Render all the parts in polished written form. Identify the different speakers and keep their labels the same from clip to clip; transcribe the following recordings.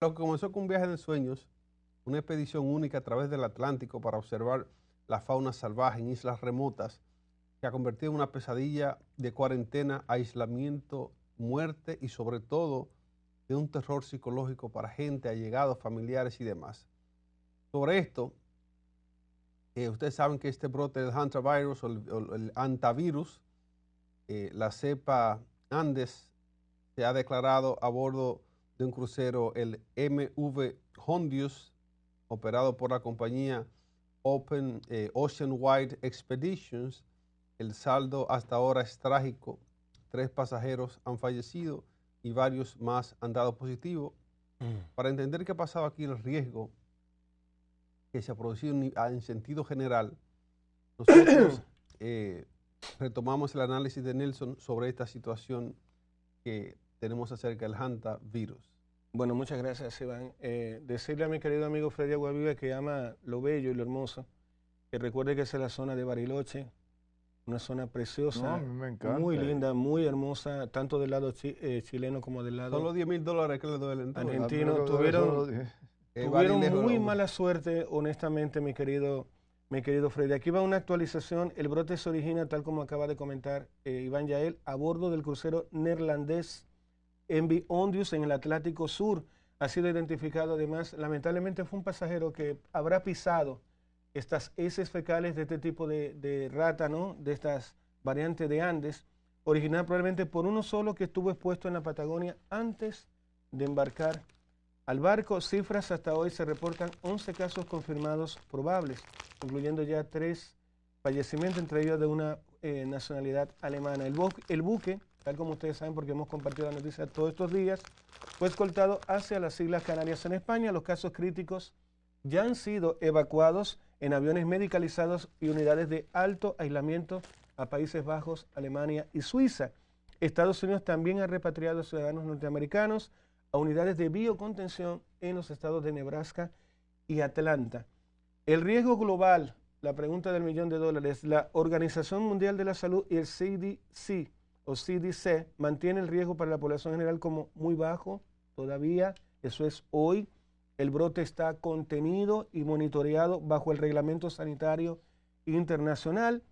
Speaker 1: Lo que comenzó con un viaje de sueños, una expedición única a través del Atlántico para observar la fauna salvaje en islas remotas, se ha convertido en una pesadilla de cuarentena, aislamiento, muerte y sobre todo de un terror psicológico para gente, allegados, familiares y demás. Sobre esto, ustedes saben que este brote del hantavirus o el hantavirus, la cepa Andes, se ha declarado a bordo de un crucero, el MV Hondius, operado por la compañía Ocean Wide Expeditions. El saldo hasta ahora es trágico. 3 pasajeros han fallecido y varios más han dado positivo. Para entender qué ha pasado aquí, el riesgo que se ha producido en sentido general, nosotros retomamos el análisis de Nelson sobre esta situación que tenemos acerca del hantavirus.
Speaker 2: Bueno, muchas gracias, Iván. Decirle a mi querido amigo Freddy Aguaviva, que ama lo bello y lo hermoso, que recuerde que esa es la zona de Bariloche, una zona preciosa,
Speaker 3: No, a mí me encanta.
Speaker 2: muy linda, muy hermosa, tanto del lado chileno como del lado
Speaker 1: Son los $10,000 que le duelen.
Speaker 2: argentino. Tuvieron muy mala suerte, honestamente, mi querido Freddy. Aquí va una actualización. El brote se origina, tal como acaba de comentar Iván Yael, a bordo del crucero neerlandés MV Ondius en el Atlántico Sur. Ha sido identificado, además, lamentablemente fue un pasajero que habrá pisado estas heces fecales de este tipo de rata, ¿no? De estas variantes de Andes, originada probablemente por uno solo que estuvo expuesto en la Patagonia antes de embarcar al barco. Cifras hasta hoy se reportan 11 casos confirmados probables, incluyendo ya 3 fallecimientos, entre ellos de una nacionalidad alemana. El buque, tal como ustedes saben porque hemos compartido la noticia todos estos días, fue escoltado hacia las Islas Canarias en España. Los casos críticos ya han sido evacuados en aviones medicalizados y unidades de alto aislamiento a Países Bajos, Alemania y Suiza. Estados Unidos también ha repatriado ciudadanos norteamericanos a unidades de biocontención en los estados de Nebraska y Atlanta. El riesgo global, la pregunta del $1.000.000, la Organización Mundial de la Salud y el CDC o CDC mantiene el riesgo para la población general como muy bajo todavía. Eso es hoy. El brote está contenido y monitoreado bajo el Reglamento Sanitario Internacional.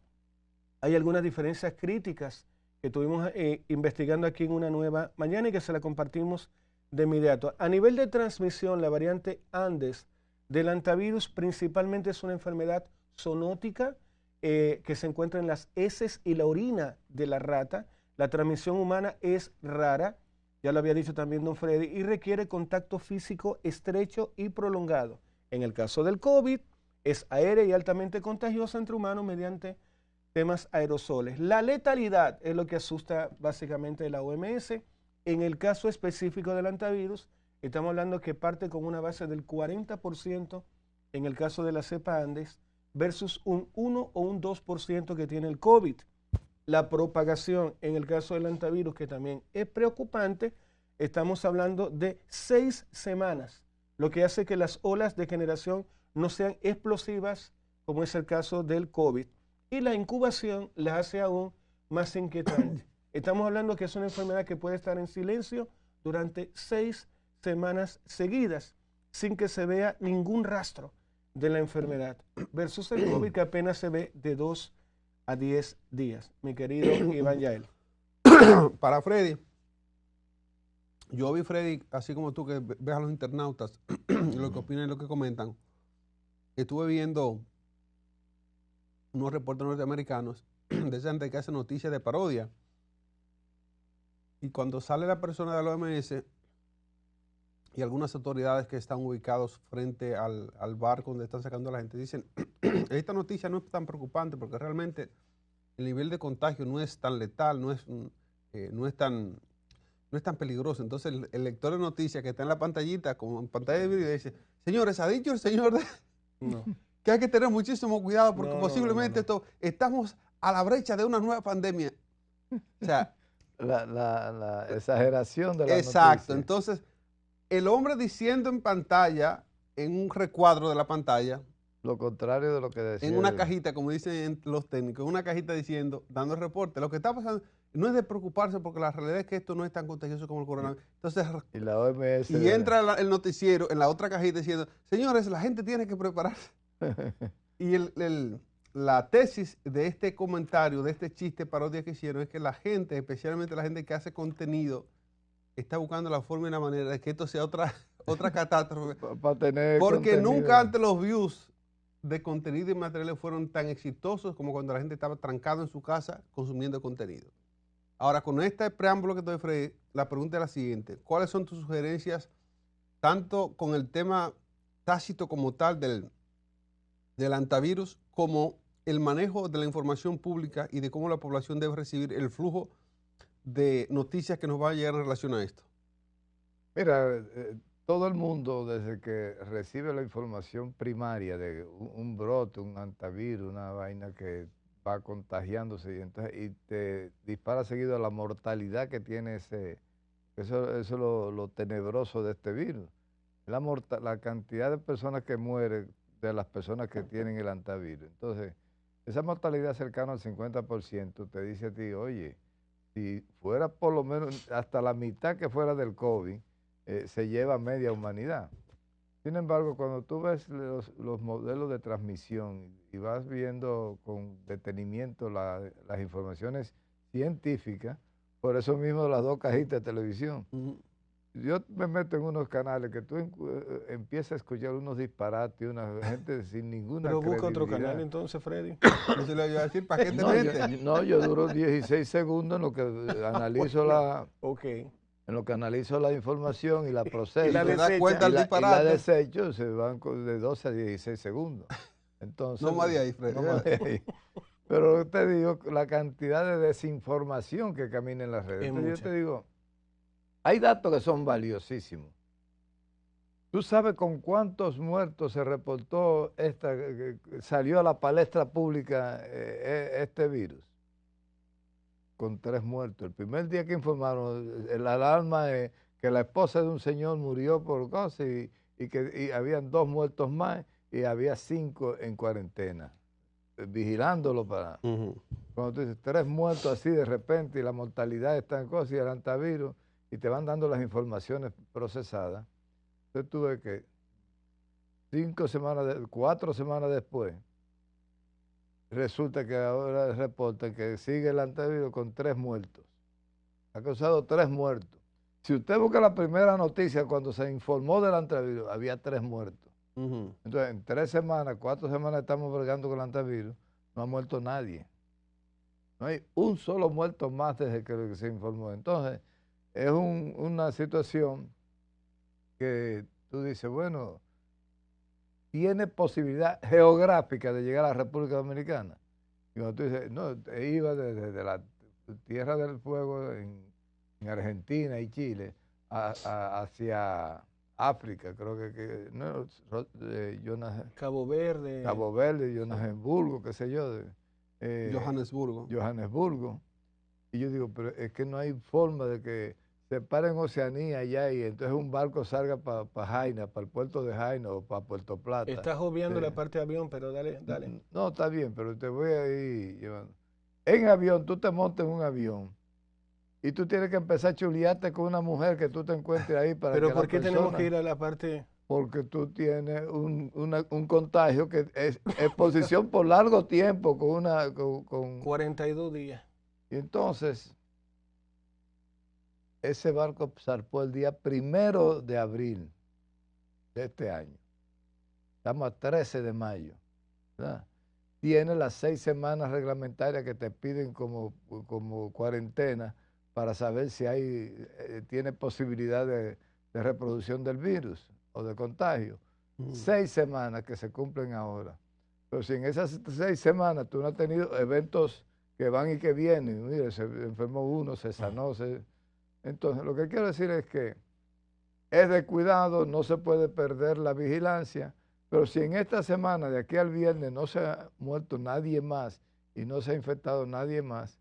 Speaker 2: Hay algunas diferencias críticas que estuvimos investigando aquí en Una Nueva Mañana y que se la compartimos de inmediato. A nivel de transmisión, la variante Andes del hantavirus principalmente es una enfermedad zoonótica que se encuentra en las heces y la orina de la rata. La transmisión humana es rara, ya lo había dicho también don Freddy, y requiere contacto físico estrecho y prolongado. En el caso del COVID, es aérea y altamente contagiosa entre humanos mediante temas aerosoles. La letalidad es lo que asusta básicamente de la OMS. En el caso específico del hantavirus, estamos hablando que parte con una base del 40% en el caso de la cepa Andes versus un 1 o un 2% que tiene el COVID. La propagación en el caso del hantavirus, que también es preocupante, estamos hablando de 6 semanas, lo que hace que las olas de generación no sean explosivas, como es el caso del COVID. Y la incubación la hace aún más inquietante. Estamos hablando que es una enfermedad que puede estar en silencio durante 6 semanas seguidas, sin que se vea ningún rastro de la enfermedad, versus el COVID, que apenas se ve de 2 a 10 días. Mi querido Iván Yael.
Speaker 1: Para Freddy, yo vi, Freddy, así como tú que ves a los internautas, lo que opinan y lo que comentan. Estuve viendo unos reportes norteamericanos de gente que hace noticias de parodia. Y cuando sale la persona de la OMS y algunas autoridades que están ubicados frente al barco donde están sacando a la gente, dicen, esta noticia no es tan preocupante porque realmente el nivel de contagio no es tan letal, no es tan peligroso. Entonces el lector de noticias que está en la pantallita, como en pantalla de video, dice, señores, ha dicho el señor
Speaker 2: No.
Speaker 1: que hay que tener muchísimo cuidado porque
Speaker 2: No,
Speaker 1: posiblemente estamos a la brecha de una nueva pandemia. O sea,
Speaker 3: La exageración de la
Speaker 1: exacto.
Speaker 3: noticia.
Speaker 1: Entonces, el hombre diciendo en pantalla, en un recuadro de la pantalla,
Speaker 3: lo contrario de lo que decía.
Speaker 1: En una cajita, como dicen los técnicos, en una cajita diciendo, dando el reporte. Lo que está pasando no es de preocuparse porque la realidad es que esto no es tan contagioso como el coronavirus. Entonces,
Speaker 3: y la OMS.
Speaker 1: Y entra el noticiero en la otra cajita diciendo, señores, la gente tiene que prepararse. Y la tesis de este comentario, de este chiste parodia que hicieron, es que la gente, especialmente la gente que hace contenido, está buscando la forma y la manera de que esto sea otra catástrofe.
Speaker 3: Para tener
Speaker 1: porque
Speaker 3: contenido.
Speaker 1: Nunca antes los views de contenido y materiales fueron tan exitosos como cuando la gente estaba trancada en su casa consumiendo contenido. Ahora, con este preámbulo que te doy, Freddy, la pregunta es la siguiente. ¿Cuáles son tus sugerencias, tanto con el tema tácito como tal del antivirus, como el manejo de la información pública y de cómo la población debe recibir el flujo de noticias que nos va a llegar en relación a esto?
Speaker 3: Mira, todo el mundo, desde que recibe la información primaria de un brote, un antivirus, una vaina que va contagiándose y te dispara seguido a la mortalidad que tiene eso es lo tenebroso de este virus. La cantidad de personas que mueren de las personas que tienen el antivirus. Entonces, esa mortalidad cercana al 50% te dice a ti, oye, si fuera por lo menos hasta la mitad que fuera del COVID, se lleva media humanidad. Sin embargo, cuando tú ves los modelos de transmisión y vas viendo con detenimiento las informaciones científicas, por eso mismo las dos cajitas de televisión. Yo me meto en unos canales que tú empiezas a escuchar unos disparates, una gente sin ninguna credibilidad.
Speaker 2: Pero busca otro canal entonces, Freddy.
Speaker 1: No se lo iba a decir, ¿para qué te metes?
Speaker 3: Yo duro 16 segundos en lo que analizo en lo que analizo la información y la proceso.
Speaker 1: Y la
Speaker 3: desecho, se van de 12 a 16 segundos. Entonces,
Speaker 1: no más de ahí, Freddy.
Speaker 3: No más de ahí. Pero te digo, la cantidad de desinformación que camina en las redes. Entonces, yo te digo, hay datos que son valiosísimos. ¿Tú sabes con cuántos muertos se reportó salió a la palestra pública este virus? Con 3 muertos. El primer día que informaron, la alarma es que la esposa de un señor murió por cosas y habían 2 muertos más y había 5 en cuarentena, vigilándolo para... Cuando tú dices 3 muertos así de repente y la mortalidad está en cosas y el antivirus y te van dando las informaciones procesadas, entonces tú ves que 4 semanas después, resulta que ahora reportan que sigue el antivirus con 3 muertos. Ha causado 3 muertos. Si usted busca la primera noticia, cuando se informó del antivirus, había 3 muertos. Entonces, en 3 semanas, 4 semanas estamos bregando con el antivirus, no ha muerto nadie. No hay un solo muerto más desde que se informó. Entonces, es una situación que tú dices, bueno, tiene posibilidad geográfica de llegar a la República Dominicana. Y cuando tú dices, no, iba desde la Tierra del Fuego en Argentina y Chile hacia África, creo que no,
Speaker 2: Cabo Verde,
Speaker 3: Johannesburgo, qué sé yo.
Speaker 1: Johannesburgo.
Speaker 3: Y yo digo, pero es que no hay forma de que se pare en Oceanía allá y entonces un barco salga para Jaina, para el puerto de Jaina o para Puerto Plata.
Speaker 2: Estás obviando la parte de avión, pero dale.
Speaker 3: No, está bien, pero te voy a ir llevando. En avión, tú te montas en un avión y tú tienes que empezar a chulearte con una mujer que tú te encuentres ahí para
Speaker 2: ¿Pero
Speaker 3: que
Speaker 2: por qué tenemos que ir a la parte...?
Speaker 3: Porque tú tienes un contagio que es exposición por largo tiempo con
Speaker 2: 42 días.
Speaker 3: Y entonces, ese barco zarpó el día 1 de abril de este año. Estamos a 13 de mayo. ¿Verdad? Tiene las 6 semanas reglamentarias que te piden como cuarentena para saber si tiene posibilidad de reproducción del virus o de contagio. 6 semanas que se cumplen ahora. Pero si en esas 6 semanas tú no has tenido eventos que van y que vienen, mire, se enfermó uno, se sanó, entonces lo que quiero decir es que es de cuidado, no se puede perder la vigilancia, pero si en esta semana, de aquí al viernes, no se ha muerto nadie más y no se ha infectado nadie más,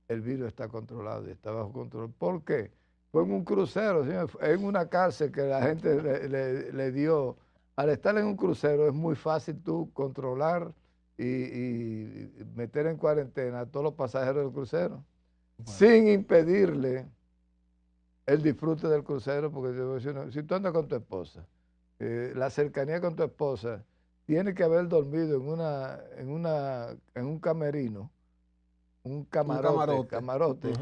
Speaker 3: el virus está controlado y está bajo control. ¿Por qué? Fue en un crucero, en una cárcel que la gente le dio al estar en un crucero es muy fácil tú controlar y meter en cuarentena a todos los pasajeros del crucero, sin impedirle el disfrute del crucero, porque si tú andas con tu esposa, la cercanía con tu esposa, tiene que haber dormido en un camerino, un camarote,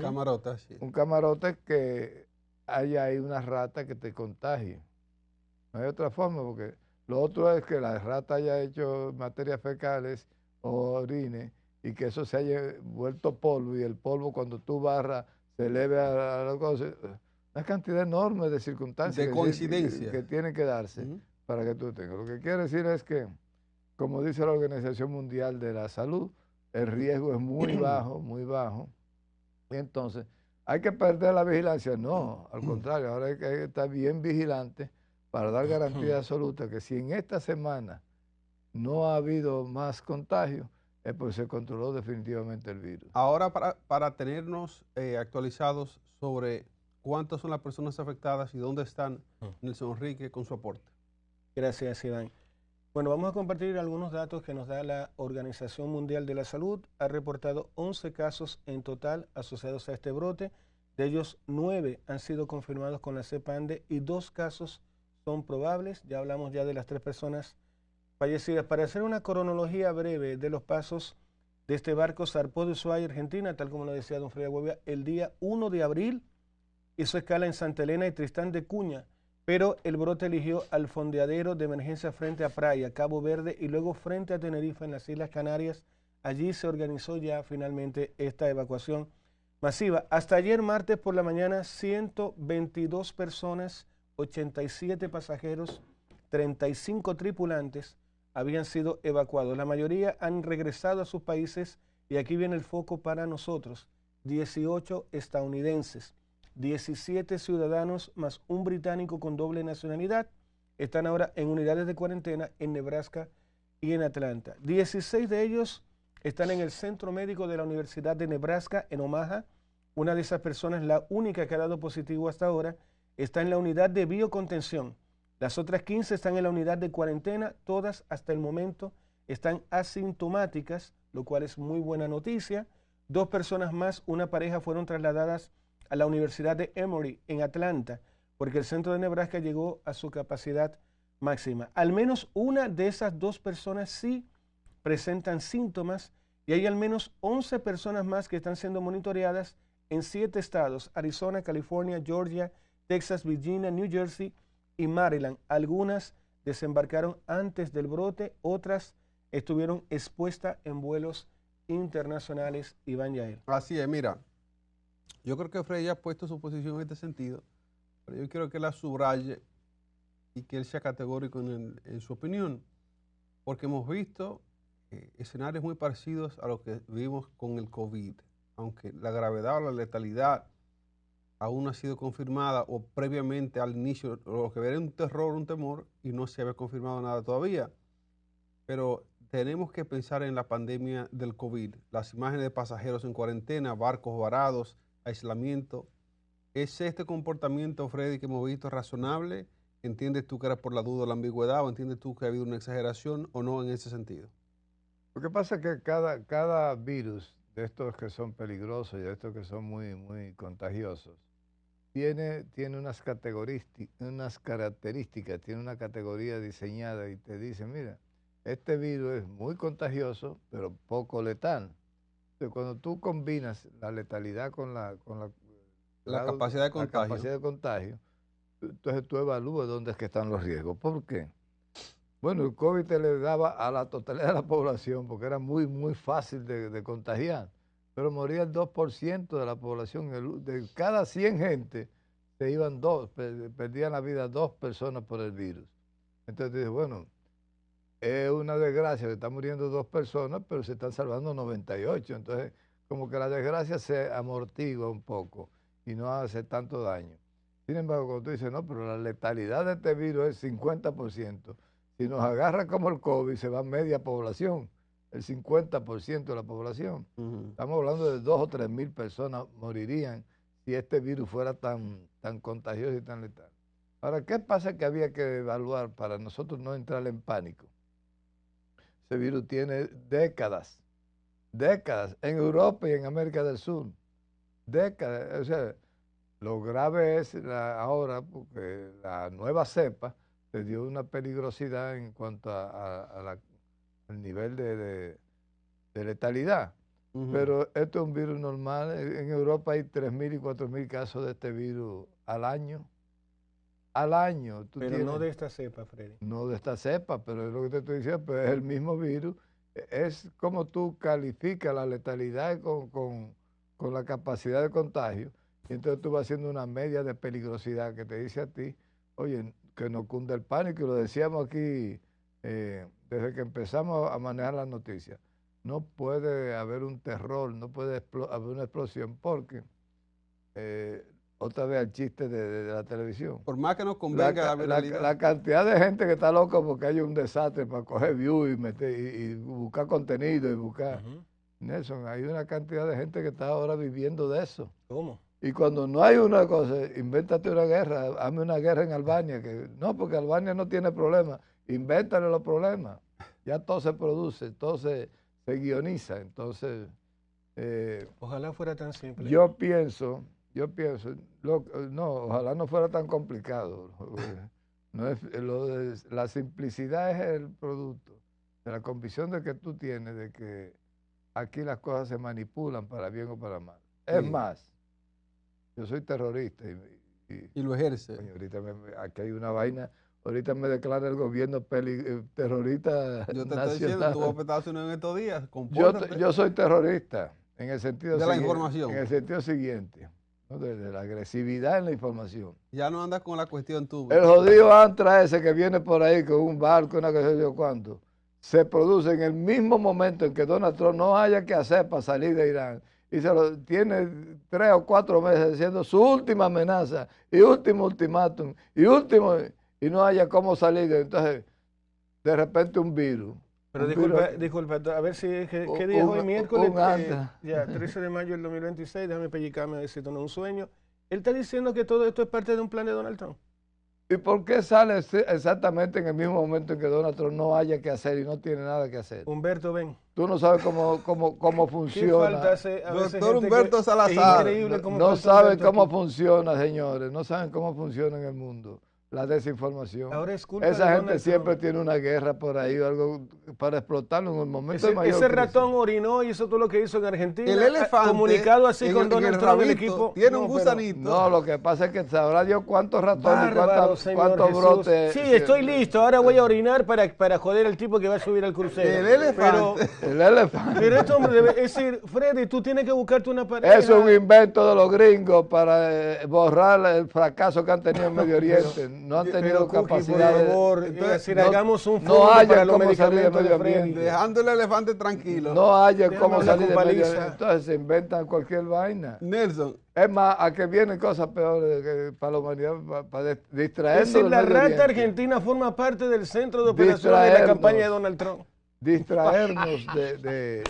Speaker 1: sí.
Speaker 3: Un camarote que haya ahí una rata que te contagie. No hay otra forma, porque lo otro es que la rata haya hecho materias fecales o orines y que eso se haya vuelto polvo, y el polvo cuando tú barras se eleve a la cosa. Una cantidad enorme de circunstancias
Speaker 1: de coincidencia
Speaker 3: que tienen que darse para que tú tengas. Lo que quiero decir es que, como dice la Organización Mundial de la Salud, el riesgo es muy bajo, muy bajo. Y entonces, ¿hay que perder la vigilancia? No, al contrario, ahora hay que estar bien vigilante para dar garantía absoluta que si en esta semana no ha habido más contagios, pues se controló definitivamente el virus.
Speaker 1: Ahora, para tenernos actualizados sobre cuántas son las personas afectadas y dónde están, Nelson Enrique, con su aporte.
Speaker 2: Gracias, Iván. Bueno, vamos a compartir algunos datos que nos da la Organización Mundial de la Salud. Ha reportado 11 casos en total asociados a este brote. De ellos, 9 han sido confirmados con la cepa Ande y 2 casos son probables. Ya hablamos ya de las 3 personas fallecidas. Para hacer una cronología breve de los pasos de este barco, zarpó de Ushuaia, Argentina, tal como lo decía don Freddy Huevia, el día 1 de abril, hizo escala en Santa Elena y Tristán de Cuña, pero el brote eligió al fondeadero de emergencia frente a Praia, Cabo Verde, y luego frente a Tenerife, en las Islas Canarias. Allí se organizó ya finalmente esta evacuación masiva. Hasta ayer martes por la mañana, 122 personas, 87 pasajeros, 35 tripulantes habían sido evacuados. La mayoría han regresado a sus países, y aquí viene el foco para nosotros: 18 estadounidenses, 17 ciudadanos más un británico con doble nacionalidad están ahora en unidades de cuarentena en Nebraska y en Atlanta. 16 de ellos están en el centro médico de la Universidad de Nebraska en Omaha. Una de esas personas, la única que ha dado positivo hasta ahora, está en la unidad de biocontención. Las otras 15 están en la unidad de cuarentena. Todas hasta el momento están asintomáticas, lo cual es muy buena noticia. 2 personas más, una pareja, fueron trasladadas a la Universidad de Emory en Atlanta, porque el centro de Nebraska llegó a su capacidad máxima. Al menos una de esas 2 personas sí presentan síntomas, y hay al menos 11 personas más que están siendo monitoreadas en 7 estados: Arizona, California, Georgia, Texas, Virginia, New Jersey y Maryland. Algunas desembarcaron antes del brote, otras estuvieron expuestas en vuelos internacionales. Iván Yael.
Speaker 1: Así es, mira, yo creo que Freddy ha puesto su posición en este sentido, pero yo quiero que la subraye y que él sea categórico en su opinión, porque hemos visto escenarios muy parecidos a los que vivimos con el COVID, aunque la gravedad o la letalidad aún no ha sido confirmada, o previamente al inicio, lo que era un terror, un temor, y no se había confirmado nada todavía. Pero tenemos que pensar en la pandemia del COVID, las imágenes de pasajeros en cuarentena, barcos varados, aislamiento. ¿Es este comportamiento, Freddy, que hemos visto razonable? ¿Entiendes tú que era por la duda o la ambigüedad, o entiendes tú que ha habido una exageración o no en ese sentido?
Speaker 3: Lo que pasa es que cada virus de estos que son peligrosos y de estos que son muy, muy contagiosos, tiene unas características, tiene una categoría diseñada y te dice, mira, este virus es muy contagioso, pero poco letal. Entonces, cuando tú combinas la letalidad con la
Speaker 1: capacidad de contagio,
Speaker 3: entonces tú evalúas dónde es que están los riesgos. ¿Por qué? Bueno, el COVID te le daba a la totalidad de la población porque era muy, muy fácil de contagiar, pero moría el 2% de la población. De cada 100 gente se iban 2, perdían la vida 2 personas por el virus. Entonces dices, bueno, es una desgracia que están muriendo 2 personas, pero se están salvando 98. Entonces, como que la desgracia se amortigua un poco y no hace tanto daño. Sin embargo, cuando tú dices, no, pero la letalidad de este virus es 50%. Si nos agarra como el COVID, se va media población, el 50% de la población. Estamos hablando de 2 o 3 mil personas morirían si este virus fuera tan contagioso y tan letal. Ahora, ¿qué pasa que había que evaluar para nosotros no entrar en pánico? Ese virus tiene décadas en Europa y en América del Sur. Décadas. O sea, lo grave es ahora, porque la nueva cepa le dio una peligrosidad en cuanto al nivel de letalidad. Pero esto es un virus normal. En Europa hay 3.000 y 4.000 casos de este virus al año. Al año.
Speaker 2: Pero no de esta cepa, Freddy.
Speaker 3: No de esta cepa, pero es lo que te estoy diciendo, pero es el mismo virus. Es como tú calificas la letalidad con la capacidad de contagio. Y entonces tú vas haciendo una media de peligrosidad que te dice a ti, oye, que no cunda el pánico. Y lo decíamos aquí desde que empezamos a manejar las noticias. No puede haber un terror, no puede haber una explosión, porque otra vez el chiste de la televisión.
Speaker 1: Por más que nos convenga
Speaker 3: la cantidad de gente que está loca porque hay un desastre para coger views y buscar contenido y buscar. Nelson, hay una cantidad de gente que está ahora viviendo de eso.
Speaker 2: ¿Cómo?
Speaker 3: Y cuando no hay una cosa, invéntate una guerra, hazme una guerra en Albania. No, porque Albania no tiene problemas. Invéntale los problemas. Ya todo se produce, todo se guioniza. Entonces,
Speaker 2: ojalá fuera tan simple.
Speaker 3: Yo pienso, no, ojalá no fuera tan complicado. La simplicidad es el producto de la convicción de que tú tienes de que aquí las cosas se manipulan para bien o para mal. Es más, yo soy terrorista
Speaker 1: y lo ejerce.
Speaker 3: Coño, ahorita aquí hay una vaina. Ahorita me declara el gobierno terrorista
Speaker 1: Yo te
Speaker 3: nacional.
Speaker 1: estoy diciendo, tú vas a Estados Unidos en estos días.
Speaker 3: Yo soy terrorista en el sentido
Speaker 1: de la información.
Speaker 3: En el sentido siguiente, ¿no? de la agresividad en la información.
Speaker 1: Ya no andas con la cuestión tú.
Speaker 3: El jodido Antra ese que viene por ahí con un barco, una cosa de cuánto, se produce en el mismo momento en que Donald Trump no haya que hacer para salir de Irán. Y tiene 3 o 4 meses haciendo su última amenaza y último ultimátum y no haya cómo salir. Entonces, de repente un virus.
Speaker 2: Pero disculpa, a ver si, ¿qué día es hoy? Miércoles, ya, 13 de mayo del 2026, déjame pellicarme a ver si esto no es un sueño. Él está diciendo que todo esto es parte de un plan de Donald Trump.
Speaker 3: ¿Y por qué sale exactamente en el mismo momento en que Donald Trump no haya que hacer y no tiene nada que hacer?
Speaker 2: Humberto, ven.
Speaker 3: Tú no sabes cómo funciona.
Speaker 2: ¿Qué falta hace a veces
Speaker 1: Doctor Humberto Salazar.
Speaker 2: Es increíble cómo
Speaker 3: no saben cómo funciona, señores. No saben cómo funciona en el mundo la desinformación.
Speaker 2: Ahora es culpa
Speaker 3: Esa
Speaker 2: de
Speaker 3: gente siempre tiene una guerra por ahí o algo para explotarlo en un momento de mayor
Speaker 2: ese
Speaker 3: crisis.
Speaker 2: Ratón orinó y hizo todo lo que hizo en Argentina.
Speaker 1: El elefante,
Speaker 2: comunicado así con Donald Trump, el equipo.
Speaker 1: Tiene un gusanito.
Speaker 3: No, lo que pasa es que sabrá Dios cuántos ratones y cuántos brotes.
Speaker 2: Sí, estoy listo. Ahora voy a orinar para joder al tipo que va a subir al crucero.
Speaker 1: El elefante.
Speaker 3: El elefante.
Speaker 2: Pero este hombre es decir, Freddy, tú tienes que buscarte una pareja.
Speaker 3: Es un invento de los gringos para borrar el fracaso que han tenido en Medio Oriente. No han tenido capacidad.
Speaker 2: Por favor,
Speaker 3: entonces,
Speaker 2: hagamos un fondo
Speaker 3: no haya
Speaker 2: para los
Speaker 3: cómo salir de
Speaker 2: medicamentos
Speaker 3: Medio
Speaker 2: de Freddy.
Speaker 3: Ambiente.
Speaker 1: Dejando el elefante tranquilo.
Speaker 3: No haya
Speaker 2: Déjame
Speaker 3: cómo
Speaker 2: hablar
Speaker 3: salir de
Speaker 2: con
Speaker 3: Medio
Speaker 2: paliza.
Speaker 3: Ambiente. Entonces se inventan cualquier vaina.
Speaker 1: Nelson.
Speaker 3: Es más, a que vienen cosas peores para la humanidad, para distraernos.
Speaker 2: Es decir, la
Speaker 3: del Medio
Speaker 2: rata
Speaker 3: Oriente.
Speaker 2: argentina forma parte del centro de operaciones de la campaña de Donald Trump.
Speaker 3: Distraernos del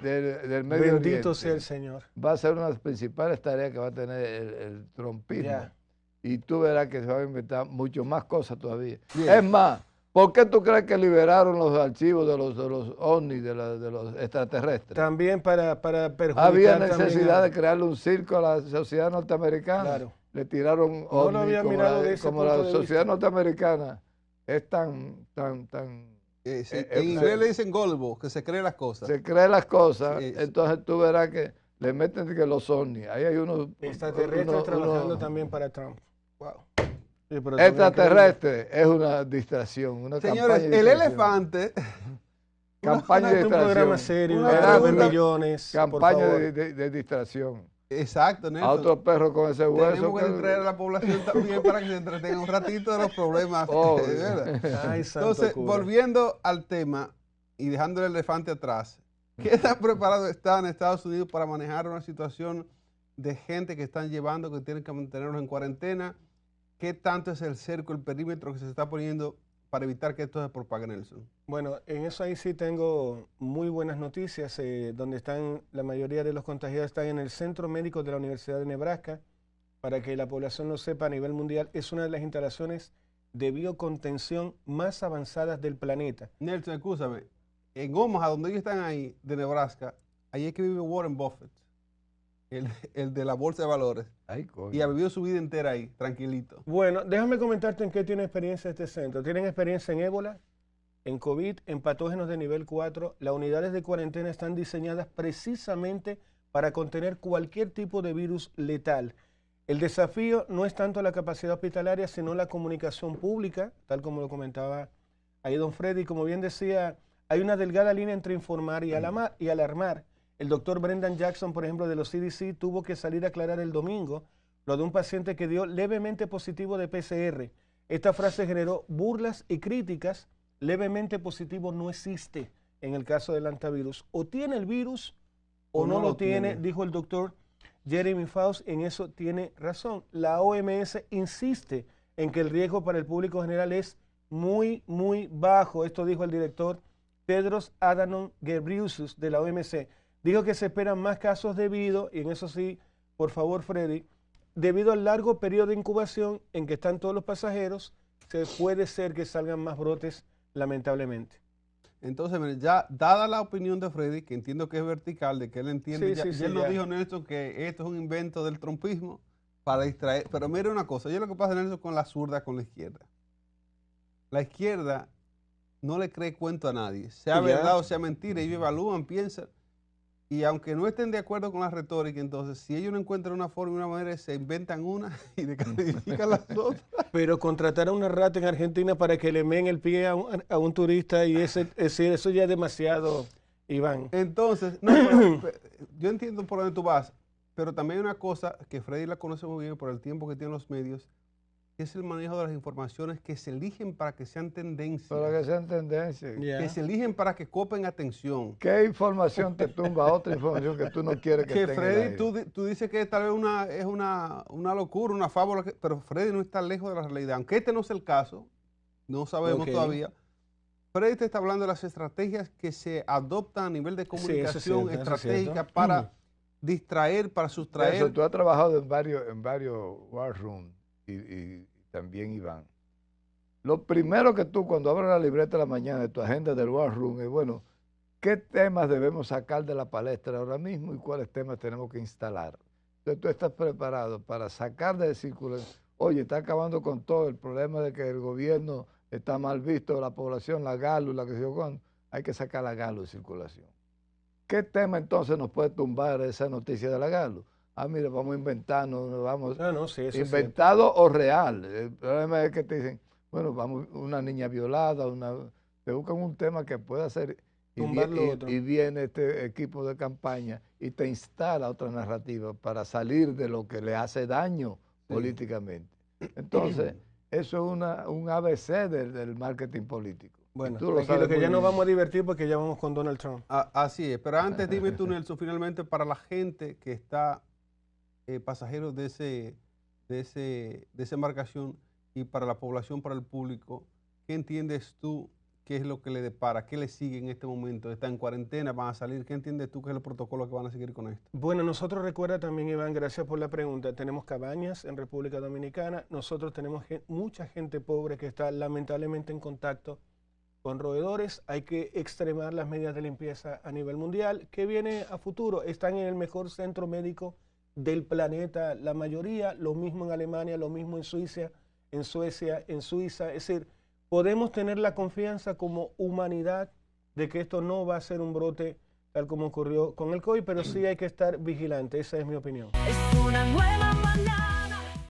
Speaker 3: Medio Oriente.
Speaker 2: Bendito sea el Señor.
Speaker 3: Va a ser una de las principales tareas que va a tener el trumpismo.
Speaker 2: Ya.
Speaker 3: Y tú verás que se van a inventar mucho más cosas todavía.
Speaker 1: Bien.
Speaker 3: Es más, ¿por qué tú crees que liberaron los archivos de los ovnis, de los extraterrestres?
Speaker 2: También para perjudicar.
Speaker 3: Había necesidad de crearle un circo a la sociedad norteamericana.
Speaker 2: Claro.
Speaker 3: Le tiraron
Speaker 2: No lo había mirado de ese
Speaker 3: como
Speaker 2: punto
Speaker 3: la
Speaker 2: de
Speaker 3: sociedad
Speaker 2: vista.
Speaker 3: norteamericana es tan
Speaker 1: En inglés le dicen golbo, que se cree las cosas.
Speaker 3: se cree las cosas,
Speaker 1: Sí.
Speaker 3: entonces tú verás que le meten que los ovnis. Ahí hay unos
Speaker 2: Extraterrestres trabajando también para Trump. Wow. Sí, pero
Speaker 3: extraterrestre es una distracción, una
Speaker 1: Señores,
Speaker 3: campaña de
Speaker 1: el
Speaker 3: distracción.
Speaker 1: elefante.
Speaker 3: Campaña de
Speaker 2: un programa
Speaker 3: distracción.
Speaker 2: serio,
Speaker 1: Una
Speaker 2: de
Speaker 1: pregunta.
Speaker 2: millones. por
Speaker 3: Campaña
Speaker 2: favor.
Speaker 3: de distracción.
Speaker 1: Exacto, Nelson.
Speaker 3: A otro perro con ese hueso.
Speaker 1: Tenemos que distraer a la población también para que se entretenga un ratito de los problemas.
Speaker 3: Oh.
Speaker 1: ¿Verdad?
Speaker 2: Ay, santo
Speaker 1: Entonces,
Speaker 2: cura.
Speaker 1: volviendo al tema y dejando el elefante atrás, ¿qué tan preparado están Estados Unidos para manejar una situación de gente que están llevando, que tienen que mantenerlos en cuarentena? ¿Qué tanto es el cerco, el perímetro que se está poniendo para evitar que esto se propague, Nelson?
Speaker 2: Bueno, en eso ahí sí tengo muy buenas noticias, donde están, la mayoría de los contagiados están en el Centro Médico de la Universidad de Nebraska. para que la población lo sepa a nivel mundial, es una de las instalaciones de biocontención más avanzadas del planeta.
Speaker 1: Nelson, escúchame, en Omaha, donde ellos están ahí, de Nebraska, ahí es que vive Warren Buffett, el de la bolsa de valores.
Speaker 3: Ay, coño.
Speaker 1: Y ha vivido su vida entera ahí, tranquilito.
Speaker 2: Bueno, déjame comentarte en qué tiene experiencia este centro. Tienen experiencia en ébola, en COVID, en patógenos de nivel 4. Las unidades de cuarentena están diseñadas precisamente para contener cualquier tipo de virus letal. El desafío no es tanto la capacidad hospitalaria, sino la comunicación pública, tal como lo comentaba ahí don Freddy. Como bien decía, hay una delgada línea entre informar y alarmar. El doctor Brendan Jackson, por ejemplo, de los CDC, tuvo que salir a aclarar el domingo lo de un paciente que dio levemente positivo de PCR. Esta frase generó burlas y críticas. Levemente positivo no existe en el caso del antivirus. O tiene el virus o no lo tiene, dijo el doctor Jeremy Faust. En eso tiene razón. La OMS insiste en que el riesgo para el público general es muy, muy bajo. Esto dijo el director Tedros Adhanom Ghebreyesus de la OMS. Dijo que se esperan más casos debido, y en eso sí, por favor Freddy, debido al largo periodo de incubación en que están todos los pasajeros, se puede ser que salgan más brotes, lamentablemente.
Speaker 1: Entonces, ya dada la opinión de Freddy, que entiendo que es vertical, de que él entiende, él nos dijo, Nelson, que esto es un invento del trumpismo para distraer. Pero mire una cosa, yo lo que pasa, Nelson, con la zurda, con la izquierda. La izquierda no le cree cuento a nadie, sea verdad o sea mentira, ellos evalúan, piensan. Y aunque no estén de acuerdo con la retórica, entonces, si ellos no encuentran una forma y una manera, se inventan una y descalifican las otras.
Speaker 2: Pero contratar a una rata en Argentina para que le meen el pie a un turista, y eso ya es demasiado, Iván.
Speaker 1: Entonces, no, pero, yo entiendo por dónde tú vas, pero también hay una cosa que Freddy la conoce muy bien por el tiempo que tienen los medios, que es el manejo de las informaciones que se eligen para que sean tendencias.
Speaker 3: Para que sean tendencias.
Speaker 1: Que se eligen para que copen atención.
Speaker 3: ¿Qué información te tumba otra información que tú no quieres que tenga?
Speaker 1: Freddy, tú dices que tal vez es una locura, una fábula, pero Freddy no está lejos de la realidad. Aunque este no es el caso, no sabemos todavía. Freddy te está hablando de las estrategias que se adoptan a nivel de comunicación estratégica para distraer, para sustraer.
Speaker 3: Eso, tú has trabajado en varios war rooms. Y también Iván. Lo primero que tú, cuando abres la libreta de la mañana de tu agenda del War Room, es, bueno, ¿qué temas debemos sacar de la palestra ahora mismo y cuáles temas tenemos que instalar? Entonces tú estás preparado para sacar de circulación. Oye, está acabando con todo el problema de que el gobierno está mal visto, la población, la GALU, la que se yo cuando. Hay que sacar la GALU de circulación. ¿Qué tema entonces nos puede tumbar esa noticia de la GALU? Ah, mira, vamos a inventarnos, vamos. Inventado o real. El problema es que te dicen, bueno, vamos, una niña violada, te buscan un tema que pueda ser. Y viene este equipo de campaña y te instala otra narrativa para salir de lo que le hace daño políticamente. Entonces, eso es un ABC del marketing político.
Speaker 2: Bueno, tranquilo, que ya nos vamos a divertir porque ya vamos con Donald Trump.
Speaker 1: Así es, pero antes dime tú, Nelson, finalmente, para la gente que está pasajeros de esa embarcación y para la población, para el público, ¿qué entiendes tú qué es lo que le depara? ¿Qué le sigue en este momento? ¿Está en cuarentena? ¿Van a salir? ¿Qué entiendes tú que es el protocolo que van a seguir con esto?
Speaker 2: Bueno, nosotros, recuerda también, Iván, gracias por la pregunta, tenemos cabañas en República Dominicana. Nosotros tenemos mucha gente pobre que está lamentablemente en contacto con roedores. Hay que extremar las medidas de limpieza a nivel mundial. ¿Qué viene a futuro? Están en el mejor centro médico del planeta, la mayoría, lo mismo en Alemania, lo mismo en Suiza, en Suecia, en Suiza. Es decir, podemos tener la confianza como humanidad de que esto no va a ser un brote tal como ocurrió con el COVID, pero sí hay que estar vigilante. Esa es mi opinión. Es una nueva manera.